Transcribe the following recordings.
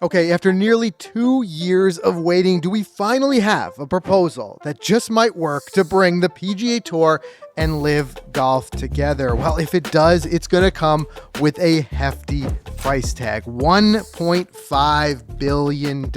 Okay, after nearly 2 years of waiting, do we finally have a proposal that just might work to bring the PGA Tour and LIV Golf together? Well, if it does, it's going to come with a hefty price tag, $1.5 billion.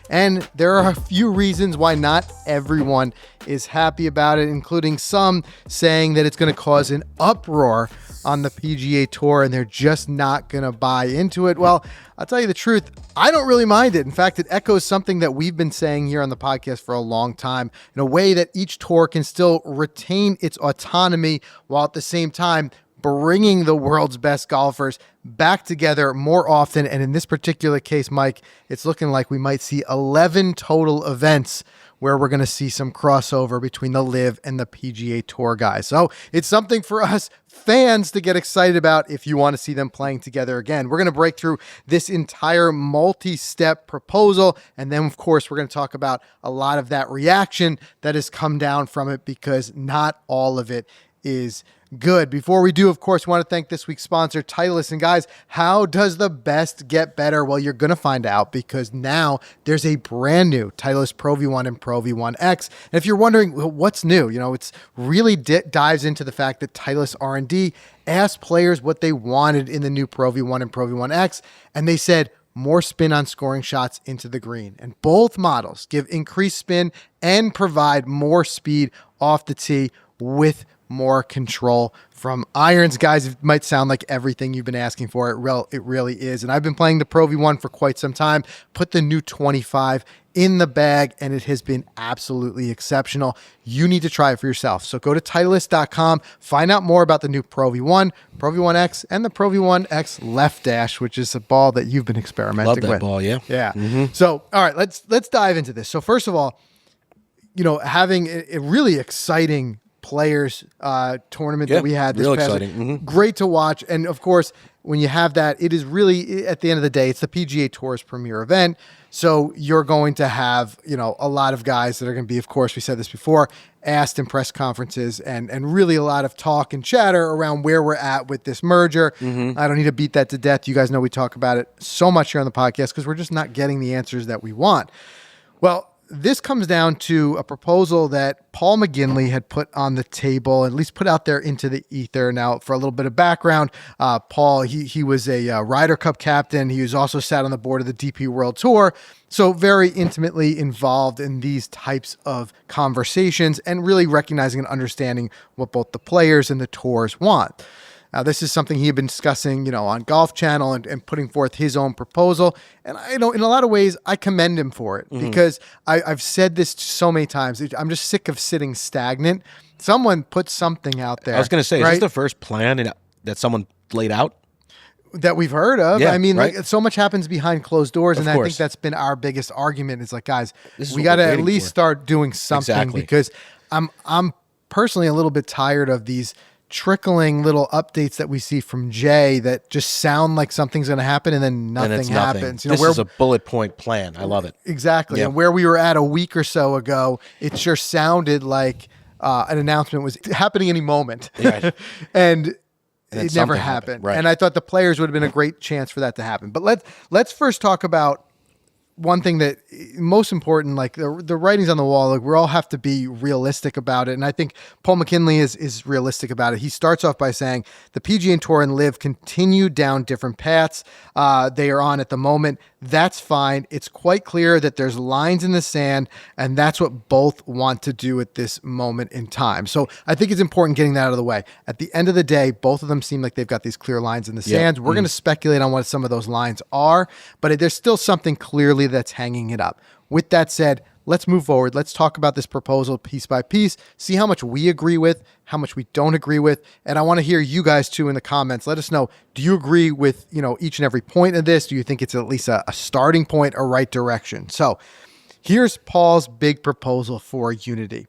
And there are a few reasons why not everyone is happy about it, including some saying that it's going to cause an uproar on the PGA Tour and they're just not going to buy into it. Well, I'll tell you the truth, I don't really mind it. In fact, it echoes something that we've been saying here on the podcast for a long time, in a way that each tour can still retain its autonomy while at the same time bringing the world's best golfers back together more often. And in this particular case, Mike, it's looking like we might see 11 total events where we're going to see some crossover between the LIV and the PGA Tour guys. So it's something for us fans to get excited about if you want to see them playing together again. We're going to break through this entire multi-step proposal. And then, of course, we're going to talk about a lot of that reaction that has come down from it, because not all of it is good. Before we do, of course, we want to thank this week's sponsor, Titleist. And guys, how does the best get better? Well, you're going to find out, because now there's a brand new Titleist Pro V1 and Pro V1X. And if you're wondering, well, what's new? You know, it's really dives into the fact that Titleist R&D asked players what they wanted in the new Pro V1 and Pro V1X. And they said, more spin on scoring shots into the green. And both models give increased spin and provide more speed off the tee with more control from irons. Guys, it might sound like everything you've been asking for. It really is. And I've been playing the Pro V1 for quite some time. Put the new 25 in the bag, and it has been absolutely exceptional. You need to try it for yourself. So go to Titleist.com, find out more about the new Pro V1, Pro V1X, and the Pro V1X Left Dash, which is a ball that you've been experimenting with. Love that ball, yeah. Yeah. Mm-hmm. So, all right, let's dive into this. So first of all, you know, having a really exciting players tournament that we had this past week. Mm-hmm. Great to watch. And of course, when you have that, it is really, at the end of the day, it's the PGA Tour's premier event. So you're going to have, you know, a lot of guys that are going to be, of course, we said this before, asked in press conferences, and really a lot of talk and chatter around where we're at with this merger. Mm-hmm. I don't need to beat that to death. You guys know we talk about it so much here on the podcast because we're just not getting the answers that we want. Well, this comes down to a proposal that Paul McGinley had put on the table, at least put out there into the ether. Now, for a little bit of background, Paul, he was a Ryder Cup captain. He was also sat on the board of the DP World Tour. So very intimately involved in these types of conversations and really recognizing and understanding what both the players and the tours want. Now, this is something he had been discussing, you know, on Golf Channel and putting forth his own proposal. And I know in a lot of ways, I commend him for it because I've said this so many times. I'm just sick of sitting stagnant. Someone put something out there. I was going to say, right? Is this the first plan that someone laid out? That we've heard of. Yeah, I mean, right? like, so much happens behind closed doors. And I think that's been our biggest argument. Is like, guys, we got to at least start doing something because I'm personally a little bit tired of these trickling little updates that we see from Jay that just sound like something's going to happen and then nothing happens. You know, this is a bullet point plan. I love it. Exactly. Yep. And where we were at a week or so ago, it sure sounded like an announcement was happening any moment. Yeah. and it never happened. Right. And I thought the players would have been a great chance for that to happen. But let's first talk about one thing that most important, like the writing's on the wall, like we all have to be realistic about it. And I think Paul McGinley is realistic about it. He starts off by saying the PGA Tour and LIV continue down different paths they are on at the moment. That's fine. It's quite clear that there's lines in the sand, and that's what both want to do at this moment in time. So I think it's important getting that out of the way. At the end of the day, both of them seem like they've got these clear lines in the sand. We're going to speculate on what some of those lines are, but there's still something clearly that's hanging it up. With that said, let's move forward. Let's talk about this proposal piece by piece, see how much we agree with, how much we don't agree with. And I want to hear you guys too in the comments. Let us know, do you agree with, you know, each and every point of this? Do you think it's at least a starting point, a right direction? So here's Paul's big proposal for unity.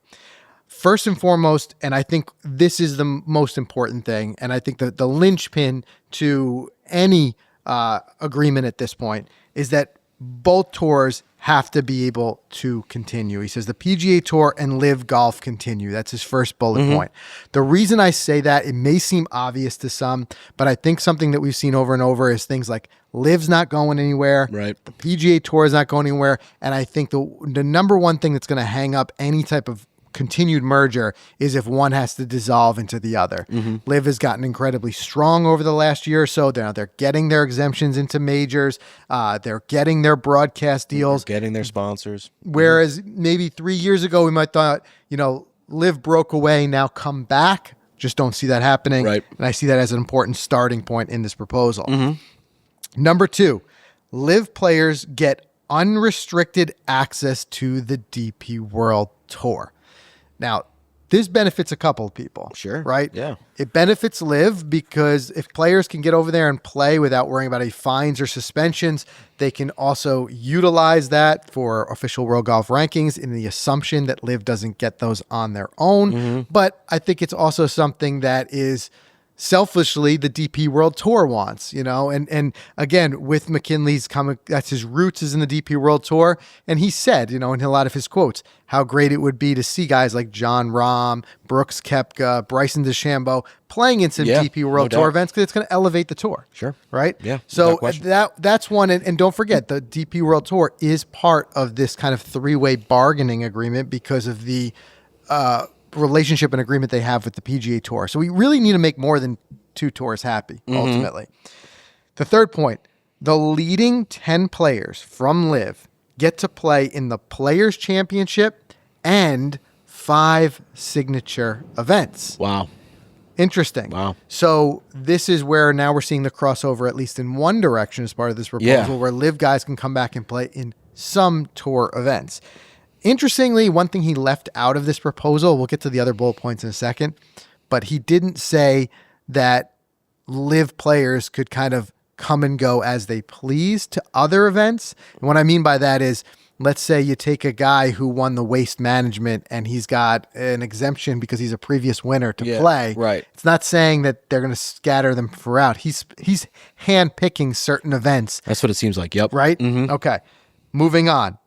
First and foremost, and I think this is the most important thing, and I think the linchpin to any agreement at this point is that both tours have to be able to continue. He says the PGA Tour and LIV Golf continue. That's his first bullet point. The reason I say that, it may seem obvious to some, but I think something that we've seen over and over is things like LIV's not going anywhere. Right. The PGA Tour is not going anywhere. And I think the number one thing that's going to hang up any type of continued merger is if one has to dissolve into the other. LIV has gotten incredibly strong over the last year or so. They're getting their exemptions into majors. They're getting their broadcast deals. They're getting their sponsors. Whereas maybe 3 years ago, we might thought, LIV broke away, now come back. Just don't see that happening. Right. And I see that as an important starting point in this proposal. Number 2, LIV players get unrestricted access to the DP World Tour. Now, this benefits a couple of people. Sure. Right? Yeah. It benefits LIV because if players can get over there and play without worrying about any fines or suspensions, they can also utilize that for official World Golf Rankings in the assumption that LIV doesn't get those on their own. But I think it's also something that is selfishly the DP World Tour wants, and again, with McGinley's coming, that's his roots is in the DP World Tour. And he said, in a lot of his quotes, how great it would be to see guys like John Rahm, Brooks Koepka, Bryson DeChambeau playing in some DP World Tour events because it's going to elevate the tour. Sure. Right? Yeah. So that's one. And don't forget, the DP World Tour is part of this kind of three-way bargaining agreement because of the relationship and agreement they have with the PGA Tour. So we really need to make more than 2 tours happy, ultimately. The third point, the leading 10 players from LIV get to play in the Players' Championship and 5 signature events. Wow. Interesting. Wow. So this is where now we're seeing the crossover, at least in one direction as part of this proposal, where LIV guys can come back and play in some tour events. Interestingly, one thing he left out of this proposal, we'll get to the other bullet points in a second, but he didn't say that LIV players could kind of come and go as they please to other events. And what I mean by that is, let's say you take a guy who won the waste management and he's got an exemption because he's a previous winner to play. Right. It's not saying that they're going to scatter them throughout. He's handpicking certain events. That's what it seems like. Yep. Right? Okay. Moving on.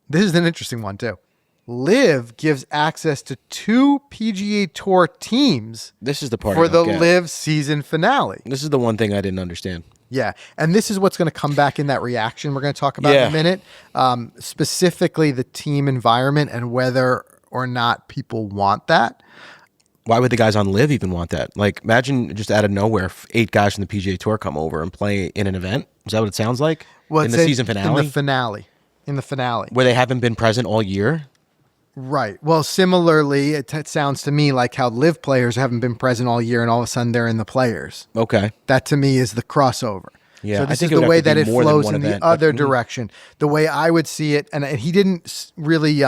This is an interesting one too. LIV gives access to 2 PGA Tour teams. This is the part for the get. LIV season finale. This is the one thing I didn't understand. Yeah, and this is what's going to come back in that reaction we're going to talk about in a minute. Specifically, the team environment and whether or not people want that. Why would the guys on LIV even want that? Like, imagine just out of nowhere, 8 guys from the PGA Tour come over and play in an event. Is that what it sounds like? Well, in the season finale? In the finale. Where they haven't been present all year? Right. Well, similarly, it sounds to me like how LIV players haven't been present all year and all of a sudden they're in the players. Okay. That to me is the crossover. Yeah, so I this think is it would the way have to that be it more than flows one in event, the other direction. The way I would see it, and he didn't really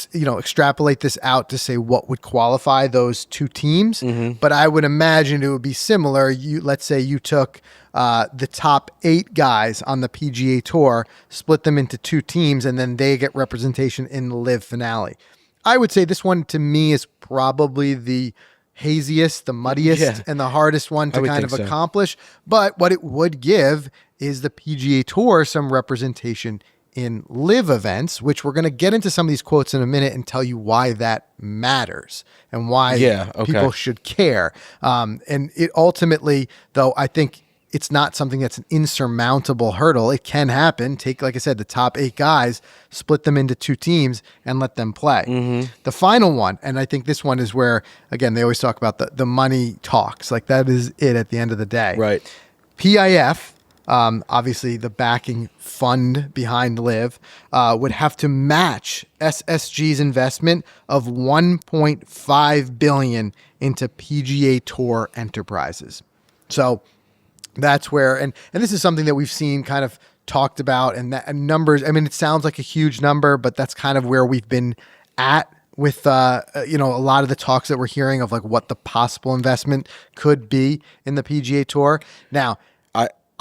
extrapolate this out to say what would qualify those 2 teams, but I would imagine it would be similar. Let's say you took the top 8 guys on the PGA Tour, split them into 2 teams, and then they get representation in the LIV finale. I would say this one to me is probably the haziest, the muddiest, and the hardest one to kind of accomplish. But what it would give is the PGA Tour some representation in LIV events, which we're going to get into some of these quotes in a minute and tell you why that matters and why people should care. And it ultimately, though, I think it's not something that's an insurmountable hurdle. It can happen. Take, like I said, the top 8 guys, split them into 2 teams and let them play. The final one, and I think this one is where, again, they always talk about the money talks. Like that is it at the end of the day. Right. PIF, obviously the backing fund behind LIV, would have to match SSG's investment of $1.5 billion into PGA Tour enterprises. So that's where, and this is something that we've seen kind of talked about, and numbers. I mean, it sounds like a huge number, but that's kind of where we've been at with a lot of the talks that we're hearing of like what the possible investment could be in the PGA Tour. Now,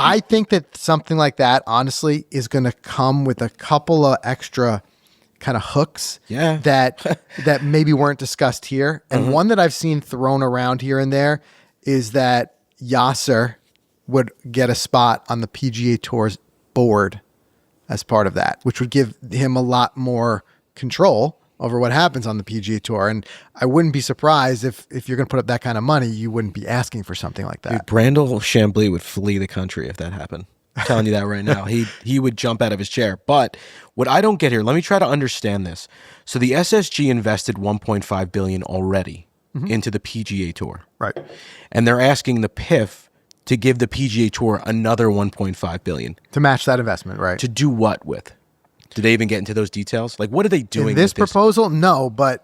I think that something like that, honestly, is going to come with a couple of extra kind of hooks that maybe weren't discussed here. And one that I've seen thrown around here and there is that Yasser would get a spot on the PGA Tour's board as part of that, which would give him a lot more control over what happens on the PGA Tour. And I wouldn't be surprised if you're going to put up that kind of money, you wouldn't be asking for something like that. Dude, Brandel Chambly would flee the country if that happened. I'm telling you that right now. He would jump out of his chair. But what I don't get here, let me try to understand this. So the SSG invested $1.5 billion already into the PGA Tour. Right. And they're asking the PIF to give the PGA Tour another $1.5 billion. To match that investment, right. To do what with? Do they even get into those details? Like, what are they doing in this with proposal? No, but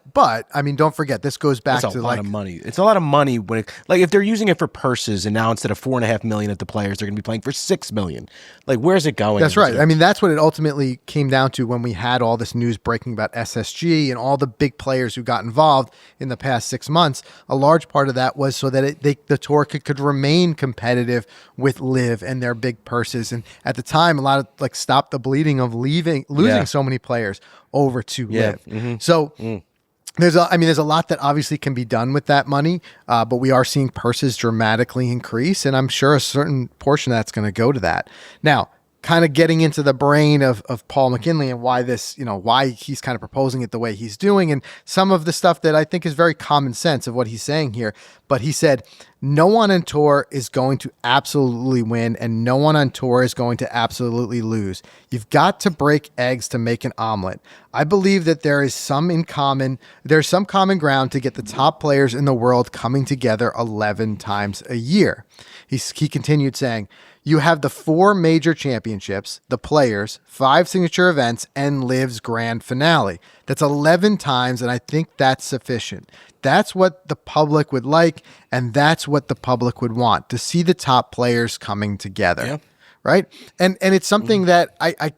I mean, don't forget, this goes back That's to a lot of money. It's a lot of money when if they're using it for purses and now instead of $4.5 million at the players, they're going to be playing for $6 million. Like, where's it going? That's right. I mean, that's what it ultimately came down to when we had all this news breaking about SSG and all the big players who got involved in the past 6 months. A large part of that was so that the tour could remain competitive with LIV and their big purses. And at the time, a lot of stop the bleeding of losing so many players over to LIV. So there's a lot that obviously can be done with that money, but we are seeing purses dramatically increase, and I'm sure a certain portion of that's going to go to that. Now, kind of getting into the brain of Paul McGinley and why why he's kind of proposing it the way he's doing, and some of the stuff that I think is very common sense of what he's saying here. But he said, no one on tour is going to absolutely win, and no one on tour is going to absolutely lose. You've got to break eggs to make an omelet. I believe that there's some common ground to get the top players in the world coming together 11 times a year. He continued saying, you have the 4 major championships, the players, 5 signature events, and LIV's grand finale. That's 11 times, and I think that's sufficient. That's what the public would like, and that's what the public would want, to see the top players coming together. Yeah. Right? And it's something that I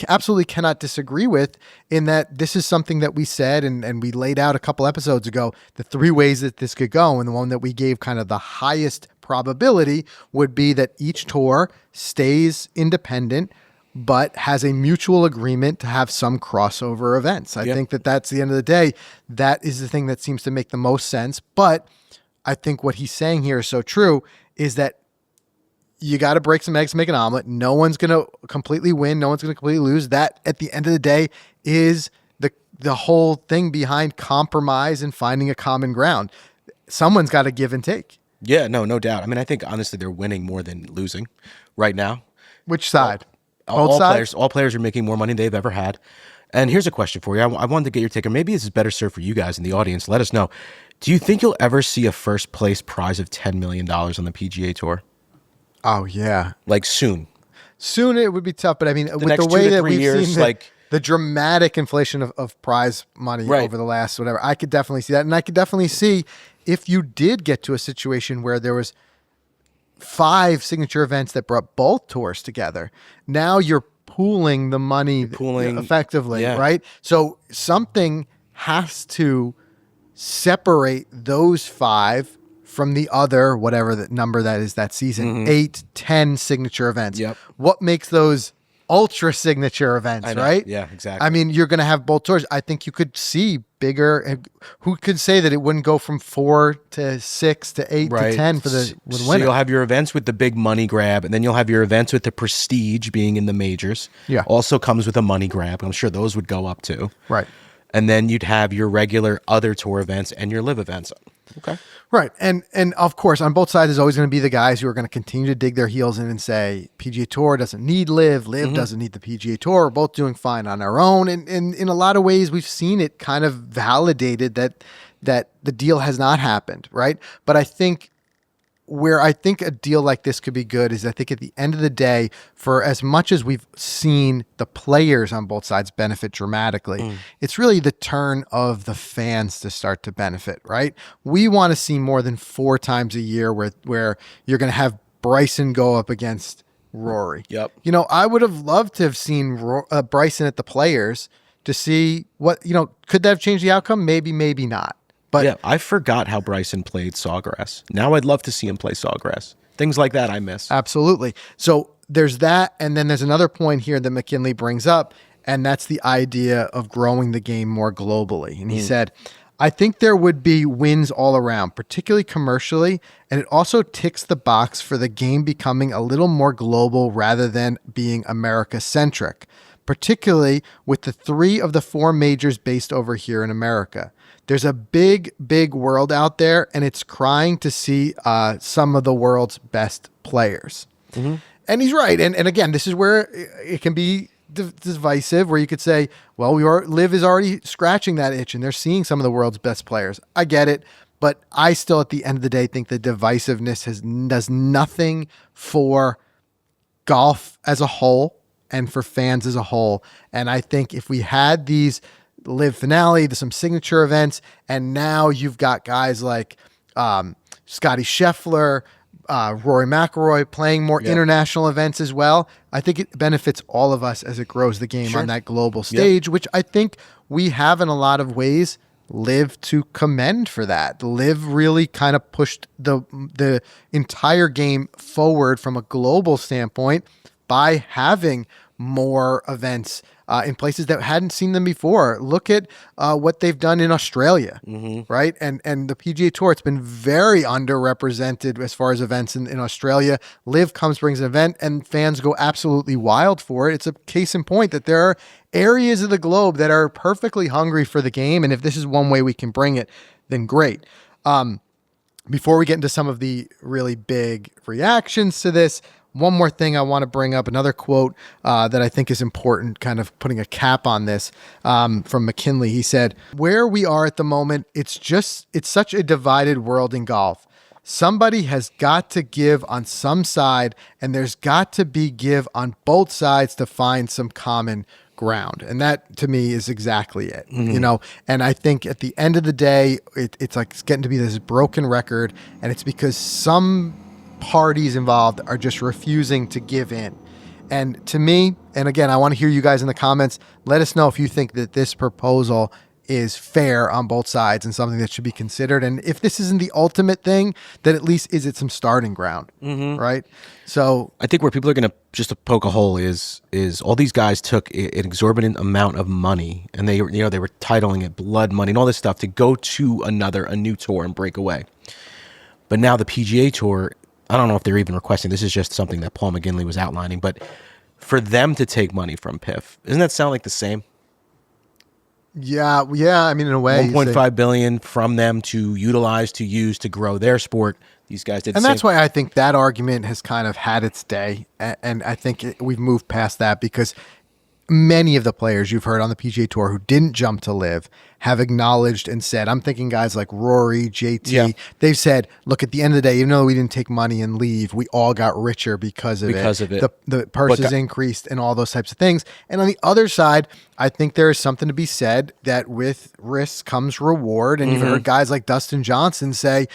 absolutely cannot disagree with, in that this is something that we said and we laid out a couple episodes ago, the 3 ways that this could go, and the one that we gave kind of the highest probability would be that each tour stays independent but has a mutual agreement to have some crossover events. I think that that's the end of the day. That is the thing that seems to make the most sense. But I think what he's saying here is so true, is that you got to break some eggs to make an omelet. No one's going to completely win. No one's going to completely lose. That, at the end of the day, is the whole thing behind compromise and finding a common ground. Someone's got to give and take. Yeah, no doubt. I mean, I think honestly they're winning more than losing right now. Which side? All players are making more money than they've ever had. And here's a question for you. I wanted to get your take, or maybe this is better served for you guys in the audience. Let us know. Do you think you'll ever see a first place prize of $10 million on the PGA Tour? Oh, yeah. Like soon? Soon it would be tough, but I mean, with the way that we've seen the dramatic inflation of prize money over the last whatever, I could definitely see that. And I could definitely see if you did get to a situation where there was 5 signature events that brought both tours together, now you're pooling the money effectively, right? So something has to separate those 5 from the other, whatever the number that is that season, 8, 10 signature events. Yep. What makes those ultra signature events, right? Yeah, exactly. I mean, you're going to have both tours. I think you could see bigger. Who could say that it wouldn't go from 4 to 6 to 8 to 10 for the winner? So you'll have your events with the big money grab, and then you'll have your events with the prestige being in the majors. Yeah. Also comes with a money grab. I'm sure those would go up too. Right. And then you'd have your regular other tour events and your LIV events. Okay. Right. And of course, on both sides, there's always going to be the guys who are going to continue to dig their heels in and say, PGA Tour doesn't need LIV doesn't need the PGA Tour. We're both doing fine on our own. And in a lot of ways, we've seen it kind of validated that the deal has not happened, right? But I think where I think a deal like this could be good is I think at the end of the day, for as much as we've seen the players on both sides benefit dramatically, it's really the turn of the fans to start to benefit, right? We want to see more than 4 times a year where you're going to have Bryson go up against Rory. Yep. You know, I would have loved to have seen Bryson at the players to see what, could that have changed the outcome? Maybe, maybe not. But yeah, I forgot how Bryson played Sawgrass. Now I'd love to see him play Sawgrass. Things like that I miss. Absolutely. So there's that, and then there's another point here that McGinley brings up, and that's the idea of growing the game more globally. And he said, I think there would be wins all around, particularly commercially, and it also ticks the box for the game becoming a little more global rather than being America-centric. particularly with the 3 of the 4 majors based over here in America. There's a big, big world out there, and it's crying to see some of the world's best players. Mm-hmm. And he's right. And again, this is where it can be divisive, where you could say, well, LIV is already scratching that itch, and they're seeing some of the world's best players. I get it. But I still, at the end of the day, think the divisiveness does nothing for golf as a whole and for fans as a whole. And I think if we had these LIV finale, some signature events, and now you've got guys like Scotty Scheffler, Rory McIlroy playing more international events as well, I think it benefits all of us as it grows the game on that global stage, which I think we have in a lot of ways LIV to commend for that. LIV really kind of pushed the entire game forward from a global standpoint by having more events in places that hadn't seen them before. Look at what they've done in Australia, right? And the PGA Tour, it's been very underrepresented as far as events in Australia. LIV brings an event, and fans go absolutely wild for it. It's a case in point that there are areas of the globe that are perfectly hungry for the game, and if this is one way we can bring it, then great. Before we get into some of the really big reactions to this, one more thing I want to bring up, another quote that I think is important, kind of putting a cap on this, from McGinley. He said, "Where we are at the moment, it's such a divided world in golf. Somebody has got to give on some side, and there's got to be give on both sides to find some common ground." And that, to me, is exactly it. And I think at the end of the day, it's getting to be this broken record, and it's because some parties involved are just refusing to give in. And to me, and again, I want to hear you guys in the comments, let us know if you think that this proposal is fair on both sides and something that should be considered. And if this isn't the ultimate thing, then at least is it some starting ground, right? So I think where people are going to just to poke a hole is all these guys took an exorbitant amount of money, and they were titling it blood money and all this stuff to go to a new tour and break away. But now the PGA Tour, I don't know if they're even requesting, this is just something that Paul McGinley was outlining, but for them to take money from PIF, doesn't that sound like the same? Yeah. I mean, in a way, $1.5 billion from them to utilize, to use, to grow their sport. These guys did, and that's why I think that argument has kind of had its day, and I think we've moved past that, because many of the players you've heard on the PGA Tour who didn't jump to LIV have acknowledged and said, I'm thinking guys like Rory, JT, they've said, look, at the end of the day, even though we didn't take money and leave, we all got richer because of it. The purses increased and all those types of things. And on the other side, I think there is something to be said that with risk comes reward. And you've heard guys like Dustin Johnson say,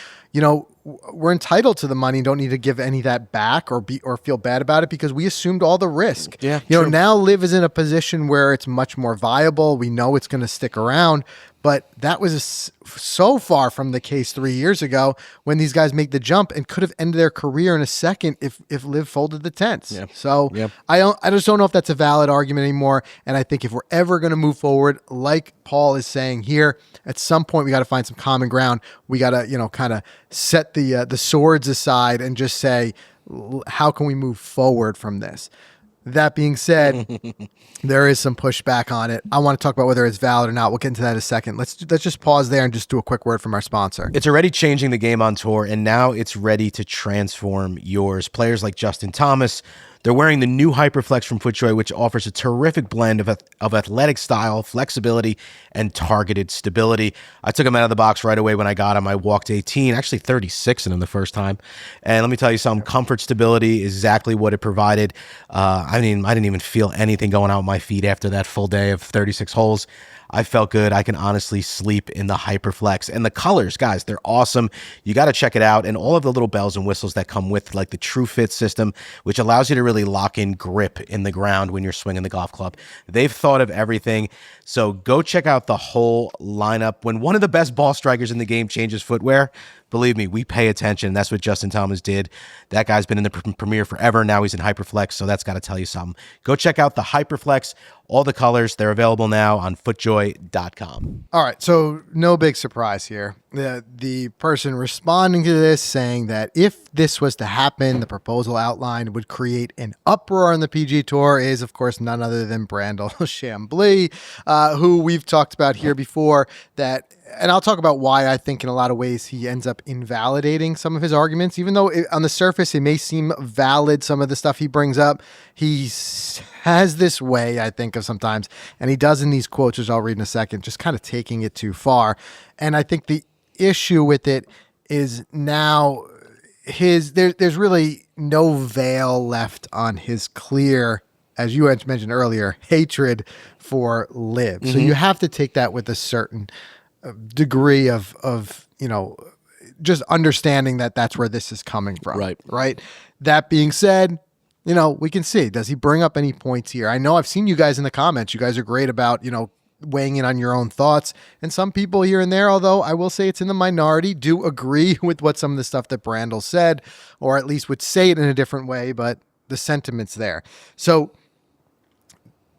we're entitled to the money, don't need to give any of that back or feel bad about it, because we assumed all the risk. Now LIV is in a position where it's much more viable. We know it's going to stick around, but that was so far from the case 3 years ago when these guys make the jump and could have ended their career in a second if LIV folded the tents. I just don't know if that's a valid argument anymore. And I think if we're ever going to move forward, like Paul is saying here, at some point we got to find some common ground. We got to, kind of set the swords aside and just say, how can we move forward from this? That being said, there is some pushback on it. I want to talk about whether it's valid or not. We'll get into that in a second. Let's just pause there and just do a quick word from our sponsor. It's already changing the game on tour, and now it's ready to transform yours. Players like Justin Thomas, they're wearing the new Hyperflex from FootJoy, which offers a terrific blend of athletic style, flexibility, and targeted stability. I took them out of the box right away when I got them. I walked 18, actually 36 in them the first time. And let me tell you something, comfort, stability is exactly what it provided. I didn't even feel anything going out with my feet after that full day of 36 holes. I felt good. I can honestly sleep in the Hyperflex. And the colors, guys, they're awesome. You got to check it out. And all of the little bells and whistles that come with, like the True Fit system, which allows you to really lock in grip in the ground when you're swinging the golf club. They've thought of everything. So go check out the whole lineup. When one of the best ball strikers in the game changes footwear, Believe me, we pay attention. That's what Justin Thomas did. That guy's been in the Premier forever. Now he's in Hyperflex, so that's got to tell you something. Go check out the Hyperflex, all the colors. They're available now on footjoy.com. All right, so no big surprise here. The person responding to this saying that if this was to happen, the proposal outlined would create an uproar on the PGA Tour is, of course, none other than Brandel Chambly, who we've talked about here before. And I'll talk about why I think in a lot of ways he ends up invalidating some of his arguments. Even though on the surface it may seem valid, some of the stuff he brings up, he has this way, I think, of sometimes, and he does in these quotes, which I'll read in a second, just kind of taking it too far. And I think the issue with it is now there's really no veil left on his clear, as you had mentioned earlier, hatred for LIV. So you have to take that with a certain degree of just understanding that that's where this is coming from. Right. That being said, we can see, does he bring up any points here? I know I've seen you guys in the comments. You guys are great about, weighing in on your own thoughts. And some people here and there, although I will say it's in the minority, do agree with what some of the stuff that Brandel said, or at least would say it in a different way, but the sentiment's there. So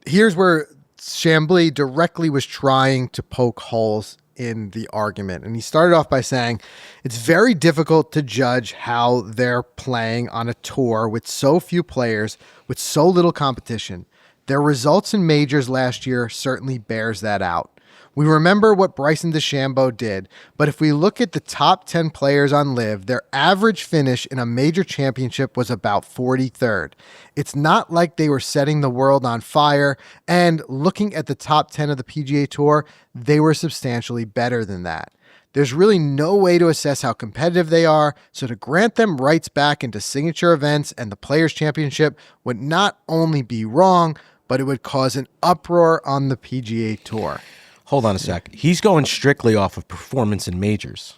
here's where Chambly directly was trying to poke holes in the argument. And he started off by saying, it's very difficult to judge how they're playing on a tour with so few players, with so little competition. Their results in majors last year certainly bears that out. We remember what Bryson DeChambeau did, but if we look at the top 10 players on LIV, their average finish in a major championship was about 43rd. It's not like they were setting the world on fire, and looking at the top 10 of the PGA Tour, they were substantially better than that. There's really no way to assess how competitive they are, so to grant them rights back into signature events and the Players' Championship would not only be wrong, but it would cause an uproar on the PGA Tour. Hold on a sec. He's going strictly off of performance in majors.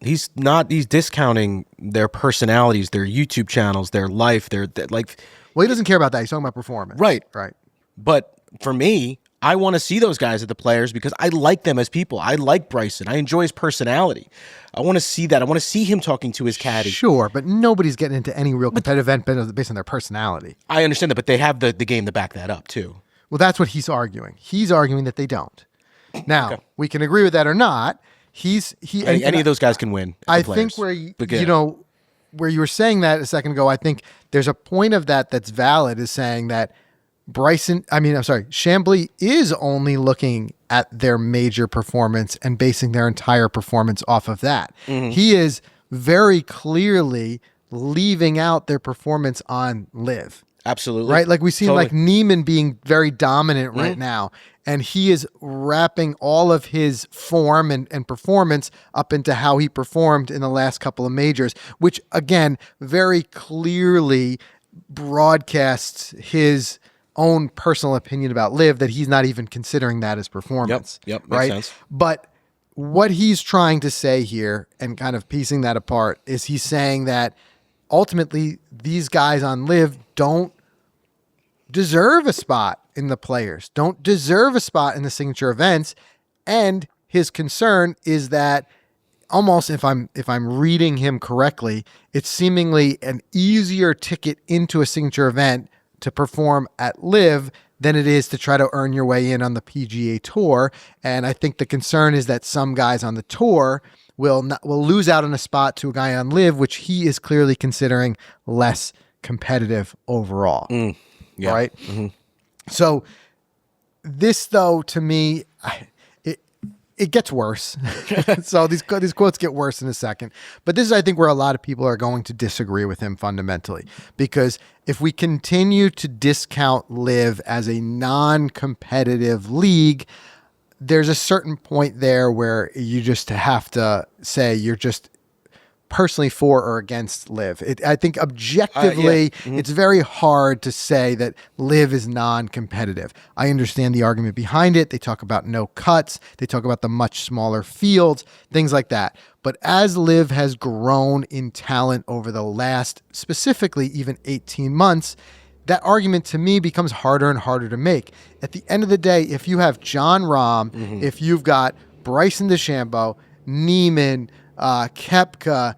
He's discounting their personalities, their YouTube channels, their life, Well, he doesn't care about that. He's talking about performance. Right. Right. But for me, I want to see those guys at the Players because I like them as people. I like Bryson. I enjoy his personality. I want to see that. I want to see him talking to his caddy. Sure, but nobody's getting into any real competitive event based on their personality. I understand that, but they have the game to back that up too. Well, that's what he's arguing. He's arguing that they don't. Now, we can agree with that or not. Any of those guys can win. I think where you were saying that a second ago, I think there's a point of that that's valid, is saying that Chambly is only looking at their major performance and basing their entire performance off of that. He is very clearly leaving out their performance on LIV. Absolutely. Right? Like we've seen like Neiman being very dominant right now, and he is wrapping all of his form and performance up into how he performed in the last couple of majors, which again, very clearly broadcasts his own personal opinion about LIV, that he's not even considering that as performance. Yep. Right. Makes sense. But what he's trying to say here, and kind of piecing that apart, is he's saying that ultimately these guys on LIV don't deserve a spot in the Players, don't deserve a spot in the signature events. And his concern is that almost, if I'm reading him correctly, it's seemingly an easier ticket into a signature event to perform at LIV than it is to try to earn your way in on the PGA Tour. And I think the concern is that some guys on the tour will lose out on a spot to a guy on LIV, which he is clearly considering less competitive overall. Yeah. Right? So this, though, to me, it gets worse. So these quotes get worse in a second. But this is, I think, where a lot of people are going to disagree with him fundamentally. Because if we continue to discount LIV as a non-competitive league, there's a certain point there where you just have to say you're just personally for or against LIV. I think objectively, it's very hard to say that LIV is non-competitive. I understand the argument behind it. They talk about no cuts. They talk about the much smaller fields, things like that. But as LIV has grown in talent over the last, specifically even 18 months, that argument to me becomes harder and harder to make. At the end of the day, if you have Jon Rahm, if you've got Bryson DeChambeau, Neiman, Koepka,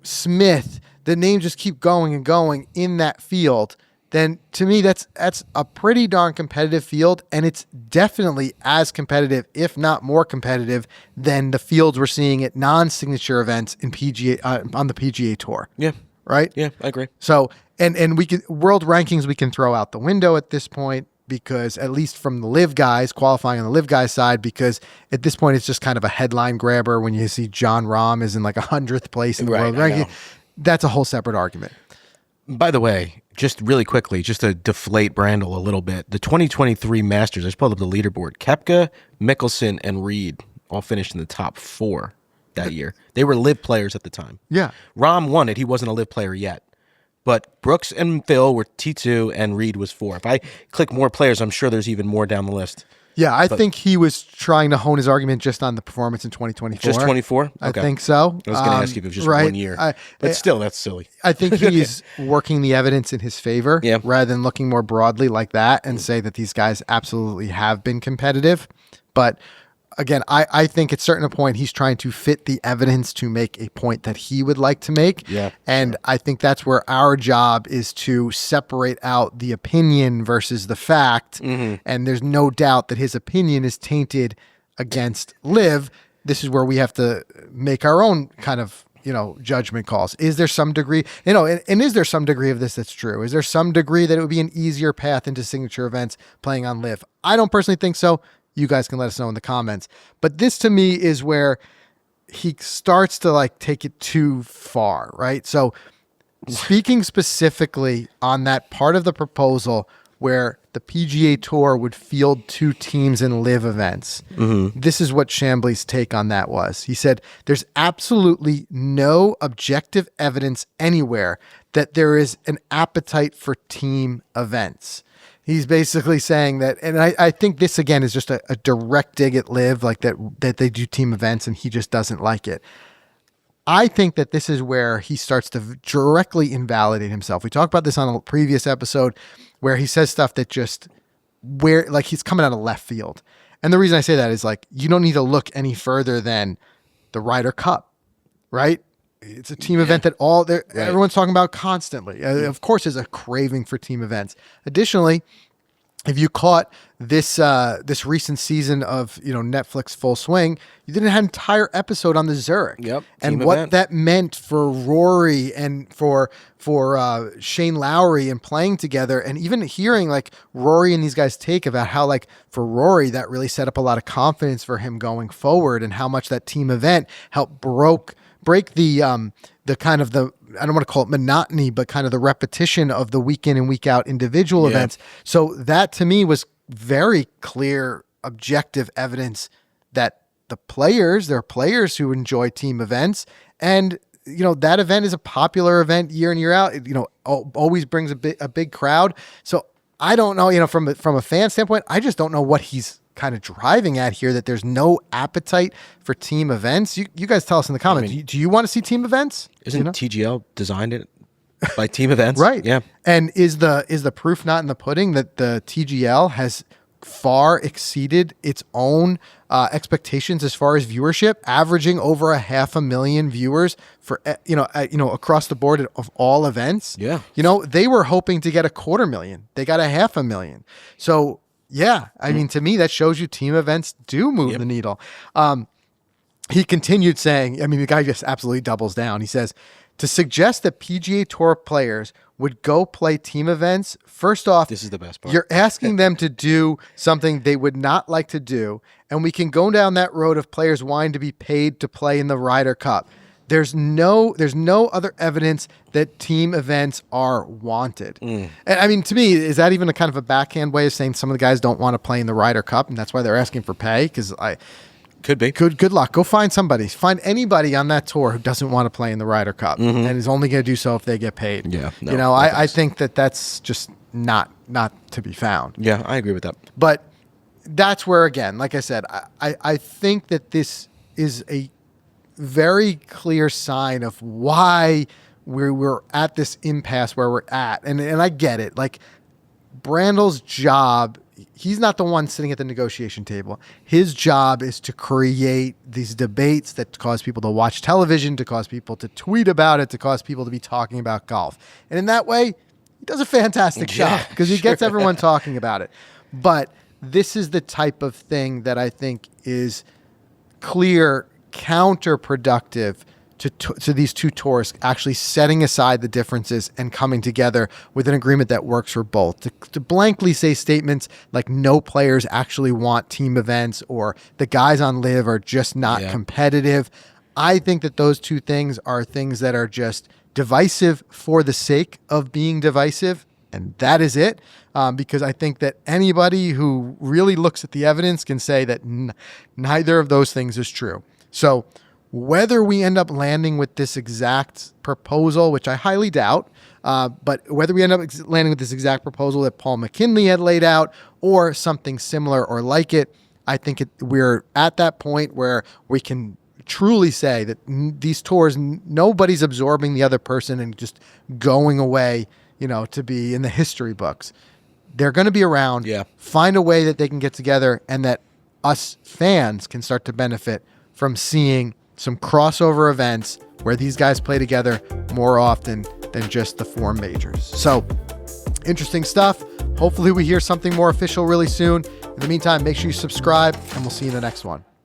Smith. The names just keep going and going in that field. Then to me, that's a pretty darn competitive field, and it's definitely as competitive, if not more competitive, than the fields we're seeing at non-signature events in PGA on the PGA Tour. Yeah. Right? Yeah, I agree. So, and we can world rankings we can throw out the window at this point, because at least from the LIV guys, qualifying on the LIV guys side, because at this point it's just kind of a headline grabber when you see John Rahm is in like 100th place in the world ranking. That's a whole separate argument. By the way, just really quickly, just to deflate Brandel a little bit, the 2023 Masters, I just pulled up the leaderboard. Koepka, Mickelson, and Reed all finished in the top 4 that year. They were LIV players at the time. Yeah. Rahm won it. He wasn't a LIV player yet. But Brooks and Phil were T2 and Reed was 4. If I click more players, I'm sure there's even more down the list. Yeah, I think he was trying to hone his argument just on the performance in 2024. Just 24? Okay. I think so. I was going to ask you if it was just 1 year. But still, that's silly. I think he's working the evidence in his favor rather than looking more broadly like that and say that these guys absolutely have been competitive. But again, I think at a certain point he's trying to fit the evidence to make a point that he would like to make. Yeah. And I think that's where our job is to separate out the opinion versus the fact. Mm-hmm. And there's no doubt that his opinion is tainted against LIV. This is where we have to make our own kind of, judgment calls. Is there some degree, and is there some degree of this that's true? Is there some degree that it would be an easier path into signature events playing on LIV? I don't personally think so. You guys can let us know in the comments. But this to me is where he starts to take it too far, right? So speaking specifically on that part of the proposal where the PGA Tour would field 2 teams in LIV events, this is what Chambly's take on that was. He said, there's absolutely no objective evidence anywhere that there is an appetite for team events. He's basically saying that, and I think this again is just a direct dig at LIV, that they do team events and he just doesn't like it. I think that this is where he starts to directly invalidate himself. We talked about this on a previous episode where he says stuff that just he's coming out of left field. And the reason I say that is you don't need to look any further than the Ryder Cup, right? It's a team event that everyone's talking about constantly. Of course, there's a craving for team events. Additionally, if you caught this recent season of Netflix Full Swing, you did an entire episode on the Zurich. Yep, and what that meant for Rory and for Shane Lowry and playing together, and even hearing Rory and these guys take about how for Rory that really set up a lot of confidence for him going forward, and how much that team event helped break the kind of the, I don't want to call it monotony, but kind of the repetition of the week in and week out individual events. So that to me was very clear, objective evidence that there are players who enjoy team events, and that event is a popular event year in, year out. It, always brings a big crowd. So I don't know, from a fan standpoint, I just don't know what he's kind of driving at here, that there's no appetite for team events. You guys tell us in the comments. Do you want to see team events? Isn't TGL designed it by team events? Right. Yeah. And is the proof not in the pudding that the TGL has far exceeded its own expectations as far as viewership, averaging over 500,000 viewers for across the board of all events. Yeah. They were hoping to get 250,000. They got 500,000. So yeah, I mean, to me, that shows you team events do move the needle. He continued saying, the guy just absolutely doubles down. He says, to suggest that PGA Tour players would go play team events, first off, this is the best part. You're asking them to do something they would not like to do, and we can go down that road of players wanting to be paid to play in the Ryder Cup. There's no other evidence that team events are wanted. And to me, is that even a kind of a backhand way of saying some of the guys don't want to play in the Ryder Cup, and that's why they're asking for pay? Because could be good luck. Go find somebody. Find anybody on that tour who doesn't want to play in the Ryder Cup and is only going to do so if they get paid. Yeah, no, I think that's just not to be found. Yeah, I agree with that. But that's where, again, like I said, I think that this is a very clear sign of why we're at this impasse where we're at. And I get it. Brandel's job he's not the one sitting at the negotiation table. His job is to create these debates that cause people to watch television, to cause people to tweet about it, to cause people to be talking about golf. And in that way, he does a fantastic job because he gets everyone talking about it. But this is the type of thing that I think is clear counterproductive to these two tours actually setting aside the differences and coming together with an agreement that works for both. To blankly say statements like no players actually want team events or the guys on LIV are just not competitive. I think that those two things are things that are just divisive for the sake of being divisive. And that is it, because I think that anybody who really looks at the evidence can say that neither of those things is true. So whether we end up landing with this exact proposal, which I highly doubt, but whether we end up landing with this exact proposal that Paul McGinley had laid out or something similar or like it, I think we're at that point where we can truly say that these tours, nobody's absorbing the other person and just going away, to be in the history books. They're going to be around. Find a way that they can get together and that us fans can start to benefit from seeing some crossover events where these guys play together more often than just the 4 majors. So interesting stuff. Hopefully we hear something more official really soon. In the meantime, make sure you subscribe and we'll see you in the next one.